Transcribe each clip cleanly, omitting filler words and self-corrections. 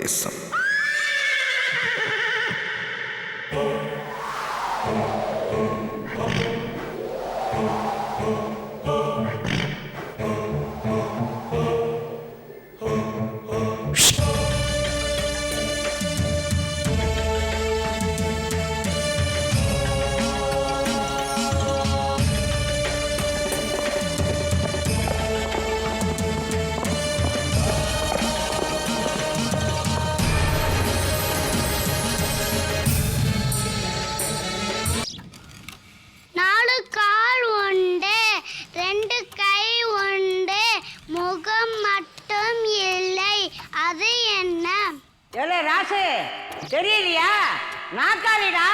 தேசம். தெரியலையா? நாக்காளிடா.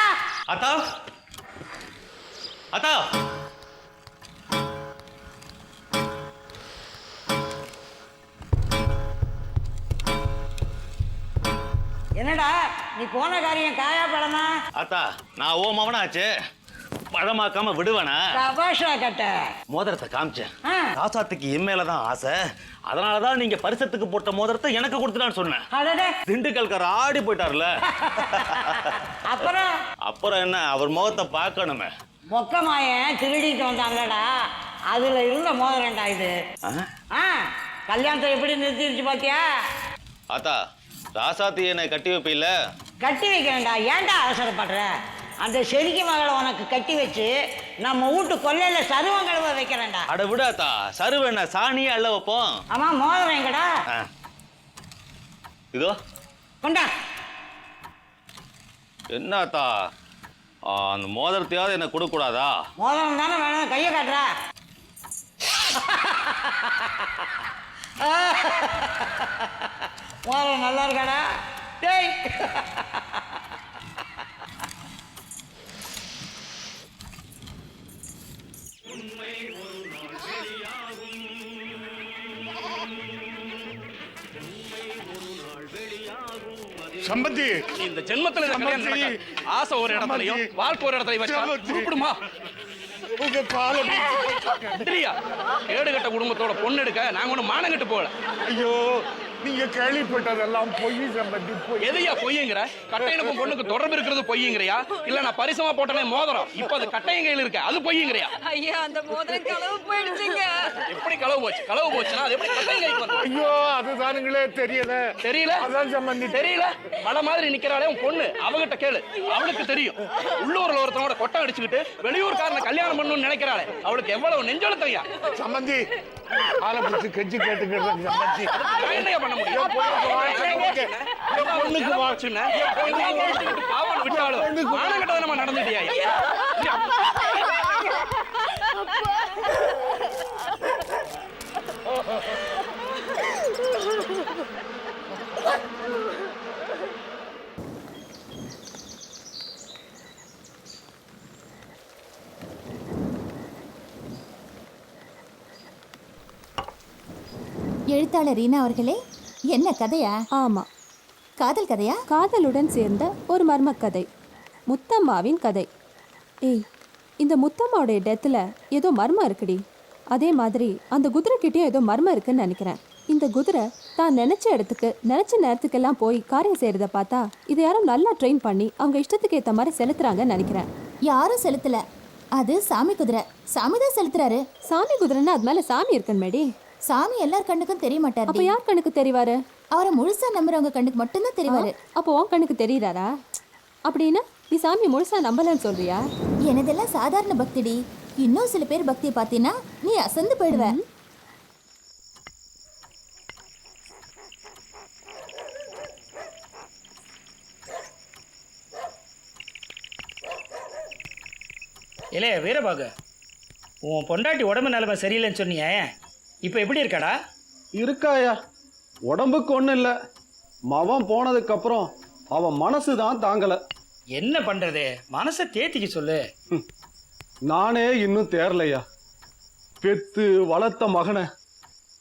அத்தா அத்தா, என்னடா நீ போன காரியம் காயா பழமா? அத்தா நான் ஓ மவனாச்சு, பழமாக்காம விடுவேனா? கபாஷா கட்ட மோதிரத்தை காமிச்சேன். ராசாத்துக்கு என் மேலதான் ஆசை, அதனாலதான் நீங்க பரிசத்துக்கு போட்ட மோதிரத்தை எனக்கு கொடுத்துட்டான்னு சொன்னேன். திண்டுக்கல்கார ஆடி போயிட்டார்ல. அப்புறம் என்ன, அவர் முகத்தை பார்க்கணுமே. மொக்கமாயன் திருடிட்டு வந்தாங்கடா, அதுல இருந்த மோதிரம்டா இது. கல்யாணத்தை எப்படி நிறுத்திடுச்சு பாத்தியா? அத்தா ராசாத்தி என்னை கட்டி வைப்பில்ல? கட்டி வைக்கிறேன்டா, ஏன்டா அவசரப்படுற? அந்த செரிக்க மகளை உனக்கு கட்டி வச்சு நம்ம வீட்டு கொல்லையில சருவம் கழுவ வைக்கிறேன்டா. அட விடாத்தா, சருவ என்ன சாணியே அள்ள வைப்போம். ஆமா, மோதிரம் எங்கடா? இதோ கொண்டா. என்னத்தா அந்த மோதிரத்தையாவது என்ன கொடுக்க கூடாதா? மோதிரம் தானே வேணும், கையை காட்டுறா. மோதிரம் நல்லா இருக்காடா டேய். சம்பந்தி, இந்த ஜென்மத்துல ஆசை ஒரு இடத்துலயும் வாழ்க்கை ஒரு இடத்துல வச்சா உருப்படுமா? உங்க காலம் கேடு கட்ட குடும்பத்தோட பொண்ணு எடுக்க நாங்க ஒண்ணு மானம் கட்டு போகல. ஐயோ, நீங்க கேள்விப்பட்டதெல்லாம் பொய் சம்பந்தி. எதையா பொய்யுங்கிற? கட்டையனுக்கும் பொண்ணுக்கு தொடர்பு இருக்கிறது பொய்யுங்கிறியா? இல்ல நான் பரிசமா போட்டனே மோதிரம் இப்ப அது கட்டையன் கையில் இருக்க, அது பொய்யுங்கிறியா? ஐயா, அந்த மோதிரம் களவு போயிடுச்சுங்க. எப்படி களவு போச்சு? களவு போச்சுன்னா அது எப்படி கட்டையன் கைக்கு வந்து? ஐயோ, அதுதானுங்களே தெரியல. அதான் சம்பந்தி தெரியல. மலை மாதிரி நிக்கிறாளே உன் பொண்ணு, அவகிட்ட கேளு, அவளுக்கு தெரியும். உள்ளூர்ல ஒருத்தனோட கொட்டை அடிச்சுக்கிட்டு வெளியூர்காரனை கல்யாணம் பண்ணணும்னு நினைக்கிறாளே, அவளுக்கு எவ்வளவு நெஞ்செழுத்தையா? சம்பந்தி, ஆளை பிடிச்சி கெஞ்சி கேட்டுக்கிறது சம்பந்தி. என்னையா பண்ண முடியும்? பொண்ணுக்கு வாச்சுன்னு பாவம் விட்டாலும் மானம் கட்டதை நம்ம நடந்துட்டியா? எழுத்தாளர் ரீனா அவர்களே, என்ன கதையா? ஆமா, காதல் கதையா? காதலுடன் சேர்ந்த ஒரு மர்ம கதை, முத்தம்மாவின் கதை. ஏய், இந்த முத்தம்மாவுடைய டெத்தில் ஏதோ மர்மம் இருக்குடி. அதே மாதிரி அந்த குதிரைக்கிட்டேயும் ஏதோ மர்மம் இருக்குன்னு நினைக்கிறேன். இந்த குதிரை தான் நினைச்ச இடத்துக்கு நினைச்ச நேரத்துக்கெல்லாம் போய் காரியம் செய்யறத பார்த்தா இதை யாரும் நல்லா ட்ரெயின் பண்ணி அவங்க இஷ்டத்துக்கு ஏற்ற மாதிரி செலுத்துறாங்கன்னு நினைக்கிறேன். யாரும் செலுத்தல, அது சாமி குதிரை. சாமி தான் செலுத்துறாரு. சாமி குதிரைன்னா அது மேல சாமி இருக்குன்னு மேடி. சாமி எல்லார் கண்ணுக்கும் தெரிய மாட்டாரு. அப்ப யார் கண்ணுக்கு தெரிவாரு? அவரை முழுசா நம்புறவங்க கண்ணுக்கு மட்டும்தான் தெரிவாரு. அப்போ உன் கண்ணுக்கு தெரியுறாரா? அப்படின்னா நீ சாமி முழுசா நம்பலன்னு சொல்றியா? எனதெல்லாம் சாதாரண பக்திடி. இன்னும் சில பேர் பக்தியை பார்த்தீங்கன்னா நீ அசந்து போயிடுவ. இல்லே வீரபாகு, உன் பொண்டாட்டி உடம்பு நிலைமை சரியில்லைன்னு சொன்னியே, இப்போ எப்படி இருக்காடா? இருக்காயா, உடம்புக்கு ஒன்றும் இல்லை. மவன் போனதுக்கப்புறம் அவன் மனசு தான் தாங்கலை. என்ன பண்ணுறது? மனசை தேத்திக்க சொல்லு. நானே இன்னும் தேரலையா. பெத்து வளர்த்த மகனை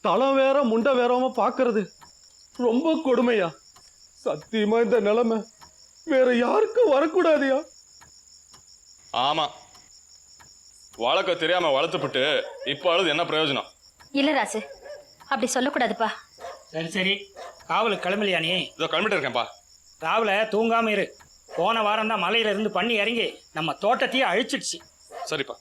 தலை வேற முண்டை வேறவ பார்க்கறது ரொம்ப கொடுமையா. சத்தியமா இந்த நிலைமை வேற யாருக்கும் வரக்கூடாதுயா. ஆமா, வழக்க தெரியாம வளர்த்துப்பட்டு இப்போ அழுது என்ன பிரயோஜனம்? இல்ல ராசு, அப்படி சொல்லக்கூடாதுப்பா. சரி சரி, காவலுக்கு கிளம்பலையா நீ? இதோ கிளம்பிட்டு இருக்கேன்ப்பா. ராவில் தூங்காம இரு. போன வாரம் தான் மலையில இருந்து பண்ணி இறங்கி நம்ம தோட்டத்தையே அழிச்சிடுச்சு. சரிப்பா.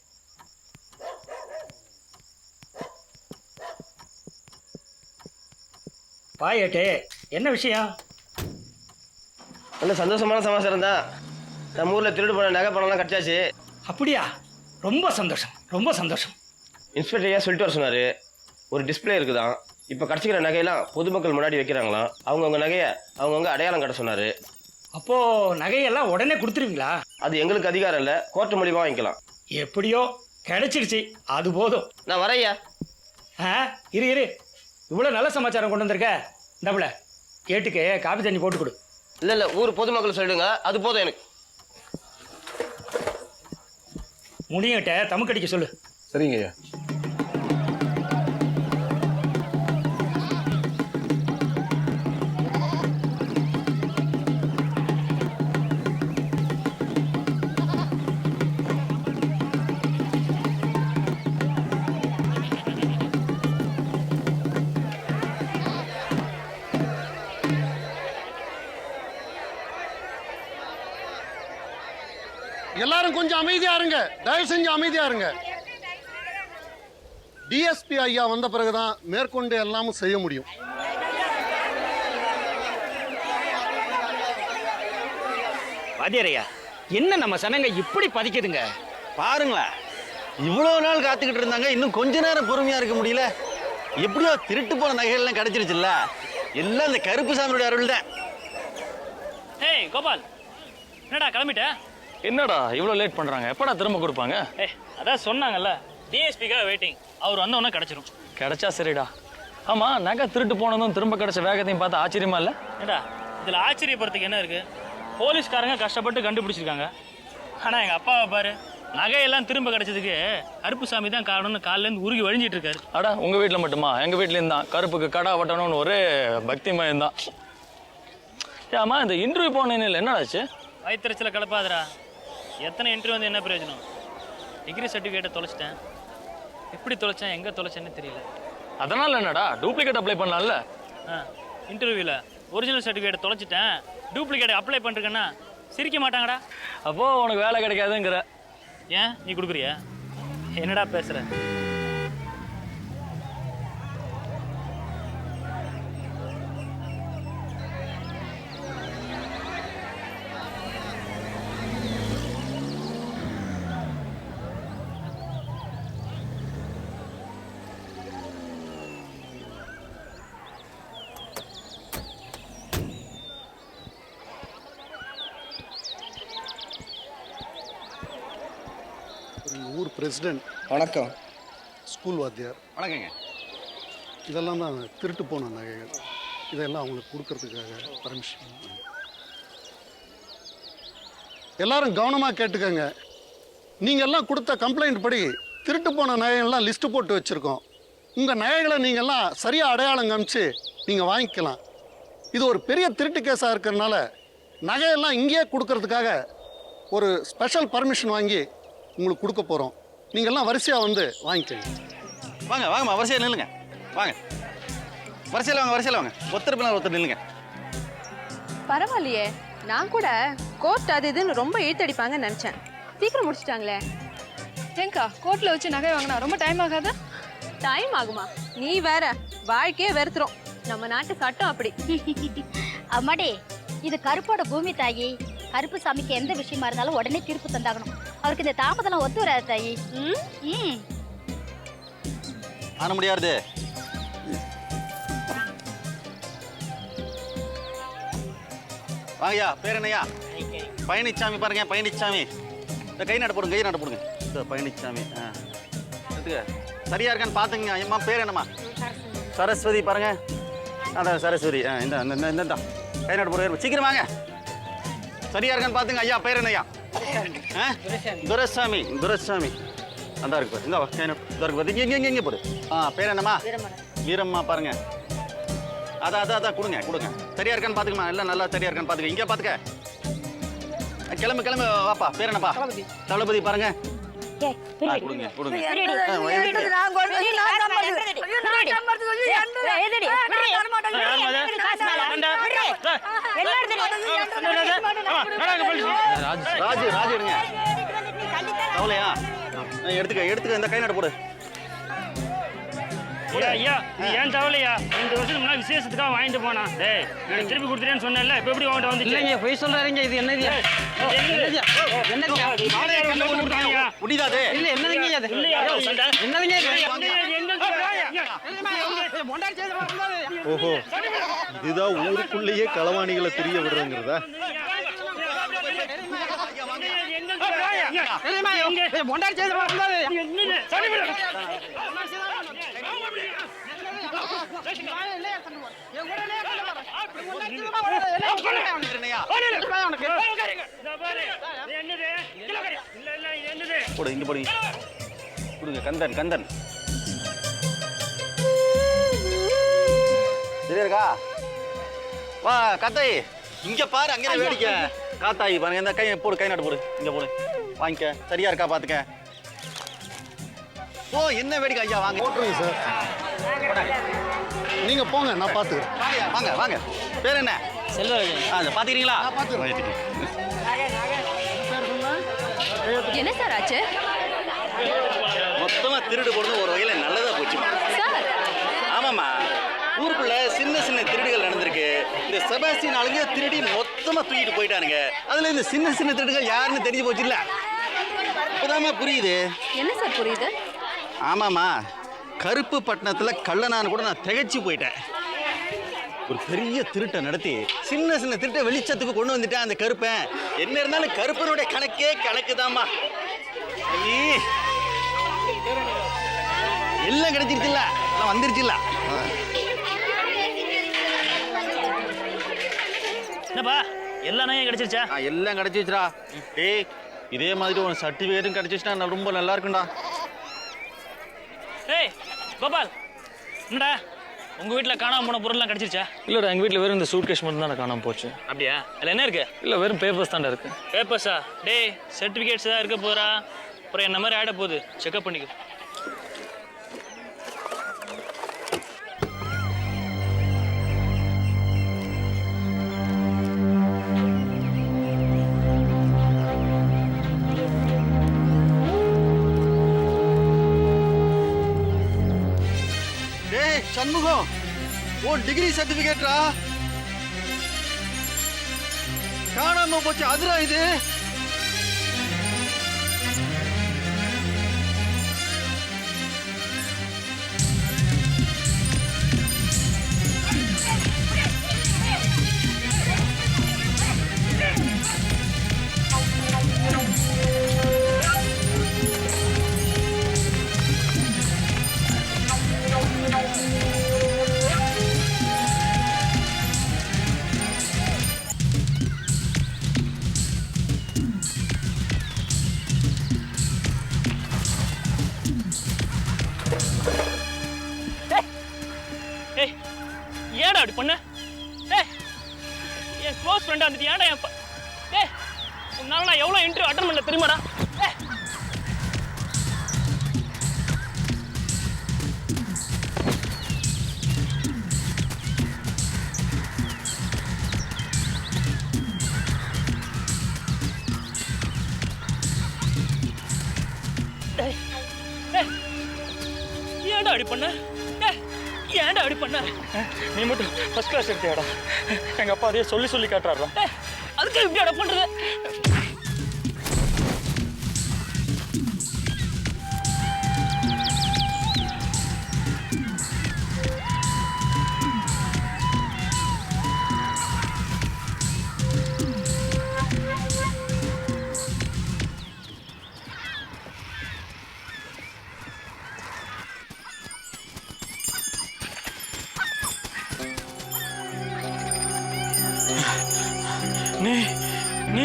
பாயேட்டு, என்ன விஷயம்? நல்ல சந்தோஷமான சமாச்சாரம் தான். நம்ம ஊரில் திருடு போன நகை பணம்லாம் கிடச்சாச்சு. அப்படியா? ரொம்ப சந்தோஷம், ரொம்ப சந்தோஷம். இன்ஸ்பெக்டர் ஐயா சொல்லிட்டு வர சொன்னார். ஒரு டிஸ்பிளே இருக்குதான். இப்போ கிடச்சிக்கிற நகையெல்லாம் பொதுமக்கள் முன்னாடி வைக்கிறாங்களாம். அவங்கவுங்க நகையை அவங்கவுங்க அடையாளம் கட்ட சொன்னார். அப்போது நகையெல்லாம் உடனே கொடுத்துருவீங்களா? அது எங்களுக்கு அதிகாரம் இல்லை, கோர்ட்டு மூலியமாக வாங்கிக்கலாம். எப்படியோ கிடைச்சிருச்சு, அது போதும். நான் வரையா. இரு இரு, இவ்வளோ நல்ல சமாச்சாரம் கொண்டு வந்திருக்க. இந்தப்புல கேட்டுக்கு காபி தண்ணி போட்டு கொடு. இல்லை ஊர் பொதுமக்கள் சொல்லிடுங்க, அது போதும் எனக்கு. முடியட்ட தமுக்கடிக்க சொல்லு. சரிங்க ஐயா. எல்லாரும் கொஞ்சம் அமைதியா இருங்க, தயவு செஞ்சு அமைதியா இருங்க. டிஎஸ்பி ஐயா வந்த பிறகுதான் மேற்கொண்டு எல்லாமும் செய்ய முடியும். வாத்தியாரையா, என்ன நம்ம சனங்க இப்படி பதிக்குதுங்க? பாருங்களேன், இவ்வளோ நாள் காத்துக்கிட்டு இருந்தாங்க, இன்னும் கொஞ்ச நேரம் பொறுமையா இருக்க முடியல. எப்படியோ திருட்டு போன நகைகள்லாம் கிடைச்சிருச்சுல்ல, எல்லாம் இந்த கருப்பு சாமியோட அருள் தான். ஏய் கோபால், என்னடா கிளம்பிட்ட? என்னடா இவ்வளோ லேட் பண்ணுறாங்க? எப்படா திரும்ப கொடுப்பாங்க? அதான் சொன்னாங்கல்ல, டிஎஸ்பிக்காக வெயிட்டிங். அவர் வந்தவொன்னே கிடச்சிரும். கிடைச்சா சரிடா. ஆமாம், நகை திருட்டு போனதும் திரும்ப கிடைச்ச வேகத்தையும் பார்த்து ஆச்சரியமா இல்லை? ஏடா இதில் ஆச்சரியப்படுறதுக்கு என்ன இருக்குது? போலீஸ்காரங்க கஷ்டப்பட்டு கண்டுபிடிச்சிருக்காங்க. ஆனால் எங்கள் அப்பாவை பாரு, நகையெல்லாம் திரும்ப கிடைச்சதுக்கு கருப்புசாமி தான் காரணம்னு காலிலேருந்து உருகி வழிஞ்சிட்டு இருக்காரு. அடா உங்கள் வீட்டில் மட்டுமா? எங்கள் வீட்லேயும் தான் கருப்புக்கு கடா வட்டணும்னு ஒரே பக்தி மயம் தான். ஆமாம், இந்த இன்டர்வியூ போனேன்னு இல்லை, என்னடாச்சு? வயிற்றுச்சில் கலப்பாதரா. எத்தனை இன்டர்வியூ வந்து என்ன பிரயோஜனம்? டிகிரி சர்டிஃபிகேட்டை தொலைச்சிட்டேன். எப்படி தொலைச்சேன், எங்கே தொலைச்சேன்னு தெரியல. அதனால் என்னடா, டூப்ளிகேட் அப்ளை பண்ணலாம்ல? இன்டர்வியூவில் ஒரிஜினல் சர்டிஃபிகேட்டை தொலைச்சிட்டேன், டூப்ளிகேட் அப்ளை பண்ணிருக்கேன்னா சிரிக்க மாட்டாங்கடா. அப்போது உனக்கு வேலை கிடைக்காதுங்கிற? ஏன் நீ கொடுக்குறியா? என்னடா பேசுகிற? ஊர் பிரசிடென்ட் வணக்கம். ஸ்கூல் வாத்தியார் வணக்கங்க. இதெல்லாம் தான் திருட்டு போன நகைகள். இதெல்லாம் அவங்களுக்கு கொடுக்கறதுக்காக பர்மிஷன். எல்லாரும் கவனமாக கேட்டுக்கங்க. நீங்கள் எல்லாம் கொடுத்த கம்ப்ளைண்ட் படி திருட்டு போன நகைகள்லாம் லிஸ்ட்டு போட்டு வச்சுருக்கோம். உங்கள் நகைகளை நீங்கள்லாம் சரியாக அடையாளம் காமிச்சு நீங்கள் வாங்கிக்கலாம். இது ஒரு பெரிய திருட்டு கேஸாக இருக்கிறதுனால நகையெல்லாம் இங்கேயே கொடுக்கறதுக்காக ஒரு ஸ்பெஷல் பர்மிஷன் வாங்கி உங்களுக்கு கொடுக்க போகிறோம். நீங்கள்லாம் வரிசையாக வந்து வாங்கிக்கோங்க. வாங்க வாங்கம்மா, வரிசையில் நில்லுங்க. வாங்க வரிசையில் வாங்க, வரிசையில் வாங்க. ஒருத்தர் பின்னால் ஒருத்தர் நில்லுங்க. பரவாயில்லையே, நான் கூட கோர்ட் அது இதுன்னு ரொம்ப இழுத்தடிப்பாங்கன்னு நினச்சேன். சீக்கிரம் முடிச்சிட்டாங்களே. ஏங்கா கோர்ட்ல வச்சு நகை வாங்கினா ரொம்ப டைம் ஆகாதா? டைம் ஆகுமா? நீ வேற, வாழ்க்கையே வெறுத்துரும். நம்ம நாட்டு சட்டம் அப்படி. அம்மாடி, இது கருப்போட பூமி தாயி. கருப்பு சாமிக்கு எந்த விஷயமா இருந்தாலும் உடனே தீர்ப்பு தந்தாகணும். அவருக்கு இந்த தாமதம் ஒத்து வராது தாயி. ஆன முடியாது. வாங்கய்யா, பேர் என்னய்யா? பழனிச்சாமி. பாருங்க, பழனிச்சாமி. இந்த கை நட போடுங்க, கை நட போடுங்க. இந்த பழனிச்சாமி. எடுத்துக்க. சரியா இருக்கான்னு பார்த்துங்க. ஐயம்மா, பேர் என்னம்மா? சரஸ்வதி. பாருங்க, அதான் சரஸ்வதி. இந்த கை நட போடுங்க. சீக்கிரம் வாங்க. சரியா இருக்கான்னு பார்த்துங்க. ஐயா, பேர் என்னய்யா? துரைசாமி. துரைசாமி. அந்த இருக்கு. இந்த கை நட இருக்கு. பார்த்து இங்கே போடு. பேர் என்னம்மா? வீரம்மா. பாருங்க, அதான் கொடுங்க கொடுங்க. சரியா இருக்கான்னு பார்த்துக்கம்மா. எல்லாம் நல்லா சரியா இருக்கான்னு பார்த்துக்க. இங்கே பார்த்துக்க. கிளம்பு கிளம்பு. வாப்பா, பேர் என்னப்பா? தளபதி. பாருங்க, கொடுங்க கொடுங்க. ராஜு ராஜு எடுங்க கவலையா எடுத்துக்க இந்த கை நட போடு ஐயா நீ ஏன் தவலையா 2 வருஷத்துக்கு முன்னாடி விசேஷத்துக்காக வாங்கிட்டு போனா டேய் எனக்கு திருப்பி கொடுத்துறேன்னு சொன்னேன்ல இப்போ எப்படி வாங்கிட்டு வந்து இல்லைங்க போய் சொல்றாருங்க இது என்னது முடியாது இல்ல என்னதுங்க ஓஹோ இதுதான் ஊருக்குள்ளேயே களவாணிகளை தெரிய விடுறங்கிறதா? போடு இங்க போடுங்க கொடுங்க கந்தன் கந்தன் சரியா இருக்கா? வா காத்தாயி இங்க பாரு அங்கே வேடிக்கை காத்தாயி பாருங்க இந்த கை போடு கை நாட்டு போடு இங்க போடு வாங்கிக்க சரியா இருக்கா பாத்துக்க ஓ என்ன வேடிக்கை ஐயா வாங்க போட்டுருங்க சார். நீங்க போங்க, நான் பார்த்துக்கிறேன். வாங்க வாங்க பேர் என்ன? செல்வராஜன். பாத்துக்கிறீங்களா? என்ன சார் ஆச்சு? மொத்தமா திருடு போடுறது ஒரு வகையில நல்லதா போச்சுமா. ஆமாமா ஊருக்குள்ள சின்ன சின்ன திருடுகள் நடந்திருக்கு. இந்த செபாஸ்டியன் ஆளுங்க திருடி மொத்தமா தூக்கிட்டு போயிட்டானுங்க. அதுல இந்த சின்ன சின்ன திருடுகள் யாருன்னு தெரிஞ்சு போச்சு இல்ல? இப்பதாமா புரியுது. என்ன சார் புரியுது? ஆமாமா கருப்பு பட்டணத்துல கள்ளனான்னு கூட நான் திகைச்சு போயிட்டேன். ஒரு பெரிய திருட்டை நடத்தி சின்ன சின்ன திருட்டை வெளிச்சத்துக்கு கொண்டு வந்துட்டேன் அந்த கருப்பன். என்ன இருந்தாலும் கருப்பனுடைய கணக்கே கணக்குதாம்மா. எல்லாம் கிடைச்சிருச்சு இல்ல வந்துருச்சு இல்ல என்னப்பா எல்லா நகையும் கிடைச்சிருச்சா? எல்லாம் கிடைச்சிருச்சுடா. டேய் இதே மாதிரி ஒரு சர்டிஃபிகேட்டும் கிடைச்சிச்சுன்னா நான் ரொம்ப நல்லா இருக்கும்டா. ஏய் கோபால் என்னடா உங்க வீட்டில் காணாம போன பொருள்லாம் கிடைச்சிருச்சா? இல்லைடா எங்கள் வீட்டில் வெறும் இந்த சூட் கேஸ் மட்டும் தான் காணாமல் போச்சு. அப்படியா? அதில் என்ன இருக்கு? இல்லை வெறும் பேப்பர்ஸ் தான்டா இருக்கு. பேப்பர்ஸா? டேய் சர்டிஃபிகேட்ஸ் தான் இருக்க போறா. அப்புறம் என்ன மாதிரி ஆகிட போகுது. செக்அப் பண்ணிக்கோ. சண்முகம் ஓ டிகிரி சர்டிபிகேட்டா காணாம போச்சு. அதுரா இது ஏடா அப்படி பண்ண? என் க்ளோஸ் ஃப்ரெண்டா வந்துட்டு ஏடா உன்னால நான் எவ்வளோ இன்டர்வியூ அட்டன் பண்ணல தெரியுமாடா? ஏடா அப்படி பண்ண? ஏன்டா அப்படி பண்ண? நீ மட்டும் ஃபர்ஸ்ட் கிளாஸ் எடுத்தியாடா. எங்கள் அப்பா அதையே சொல்லி சொல்லி காட்டுறாரா. அதுக்கு எப்படி அட பண்றது? நீ நீ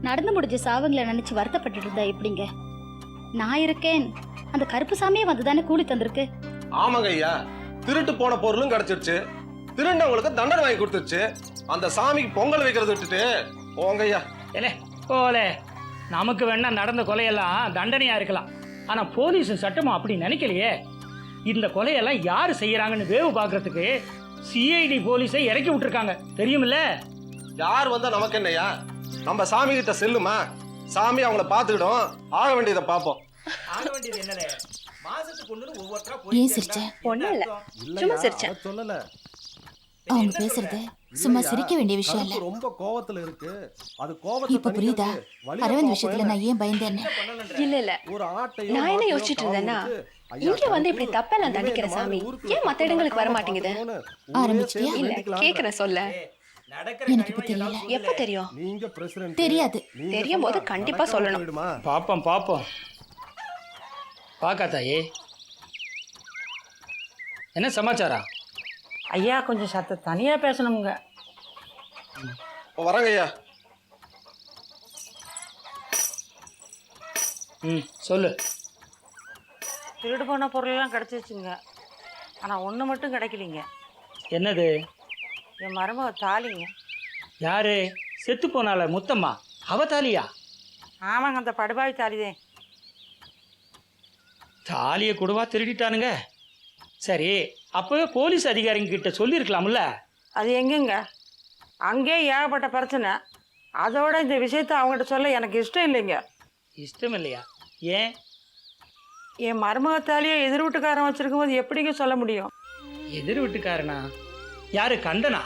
நடந்து முடிஞ்ச சாவுங்களை நினைச்சு வருத்தப்பட்டு இருந்தா எப்படிங்க? நான் இருக்கேன், அந்த கருப்பு சாமியே வந்துதானே கூலி தந்திருக்கு. ஆமாங்க ஐயா, திருட்டு போன பொருளும் கிடைச்சிருச்சு, திருண்டவங்களுக்கு தண்டனை வாங்கி கொடுத்துருச்சு. அந்த சாமிக்கு பொங்கல் வைக்கிறது விட்டுட்டு போங்க ஐயா. ஏலே போலே, நமக்கு வேணா நடந்த கொலையெல்லாம் தண்டனையா இருக்கலாம், ஆனா போலீஸும் சட்டமும் அப்படி நினைக்கலையே. இந்த கொலையெல்லாம் யாரு செய்யறாங்கன்னு வேவு பாக்குறதுக்கு சிஐடி போலீஸை இறக்கி விட்டுருக்காங்க, தெரியுமில்ல? யார் வந்தா நமக்கு என்னையா? நம்ம சாமி கிட்ட செல்லுமா, சாமி அவங்கள பாத்துக்கிடும், ஆக வேண்டியதை பார்ப்போம். ஆக வேண்டியது என்னலே, மாசத்துக்கு ஒண்ணு ஒவ்வொருத்தரா ஏன் சிரிச்ச? ஒண்ணும் இல்ல, சும்மா சிரிச்சேன். சொல்லல, அவங்க பேசுறது சும்மா சிரிக்க வேண்டிய விஷயம் இல்ல. ரொம்ப கோவத்துல இருக்கு. அது கோவத்தை இப்ப புரியுதா அரவிந்த் விஷயத்துல நான் ஏன் பயந்தேன்னு? இல்ல இல்ல, நான் என்ன யோசிச்சுட்டு இருந்தேன்னா, இங்க வந்து இப்படி தப்பெல்லாம் தண்டிக்கிற சாமி ஏன் மத்த இடங்களுக்கு வர மாட்டேங்குது? ஆரம்பிச்சிட்டியா? இல்ல, கேக்குறேன், சொல்ல. எனக்கு இப்ப தெரியல. எப்ப தெரியும்? நீங்க பிரசிடென்ட், தெரியாது. தெரியும் போது கண்டிப்பா சொல்லணும். பாப்போம் பாப்போம். பாக்கா தாயே, என்ன சமாச்சாரம்? ஐயா கொஞ்சம் சத்த தனியா பேசணுங்க. வரங்க ஐயா. சொல்லு. திருடு போன பொருளெல்லாம் கிடச்சிருச்சுங்க, ஆனால் ஒன்று மட்டும் கிடைக்கலிங்க. என்னது? என் மருமக தாலிங்க. யாரு? செத்து போனால முத்தம்மா, அவ தாலியா? ஆமாங்க, அந்த படுபாவி தாலிதே. தாலியை கூடவா திருடிட்டானுங்க? சரி, அப்பவே போலீஸ் அதிகாரிங்க கிட்ட சொல்லியிருக்கலாம்ல? அது எங்கெங்க, அங்கே ஏகப்பட்ட பிரச்சனை. அதோட இந்த விஷயத்த அவங்ககிட்ட சொல்ல எனக்கு இஷ்டம் இல்லைங்க. இஷ்டம் இல்லையா? ஏன்? என் மருமகத்தாலேயே எதிர் வீட்டுக்காரன் வச்சிருக்கும் போது எப்படிங்க சொல்ல முடியும்? எதிர் வீட்டுக்காரனா? யாரு, கந்தனா?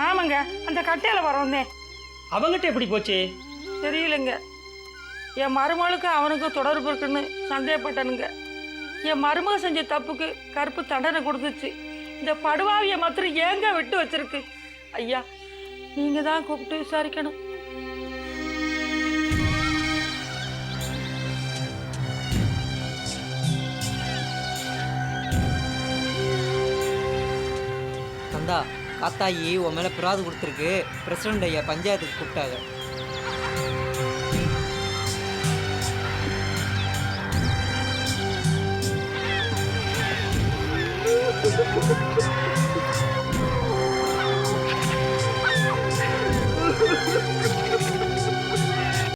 ஆமாங்க, அந்த கட்டையில் வரவந்தே. அவங்கிட்ட எப்படி போச்சு? தெரியலைங்க. என் மருமகளுக்கு அவனுக்கும் தொடர்பு இருக்குன்னு சந்தேகப்பட்டனுங்க. என் மருமக செஞ்ச தப்புக்கு கருப்பு தண்டனை கொடுத்துச்சு. இந்த படுவாவியை மாத்திரம் ஏங்க விட்டு வச்சிருக்கு? ஐயா, நீங்க தான் கூப்பிட்டு விசாரிக்கணும். கந்தா, காத்தாயி உன் மேலே பிராது கொடுத்துருக்கு. பிரசிடண்ட் ஐயா பஞ்சாயத்துக்கு கூப்பிட்டாங்க. Thank you.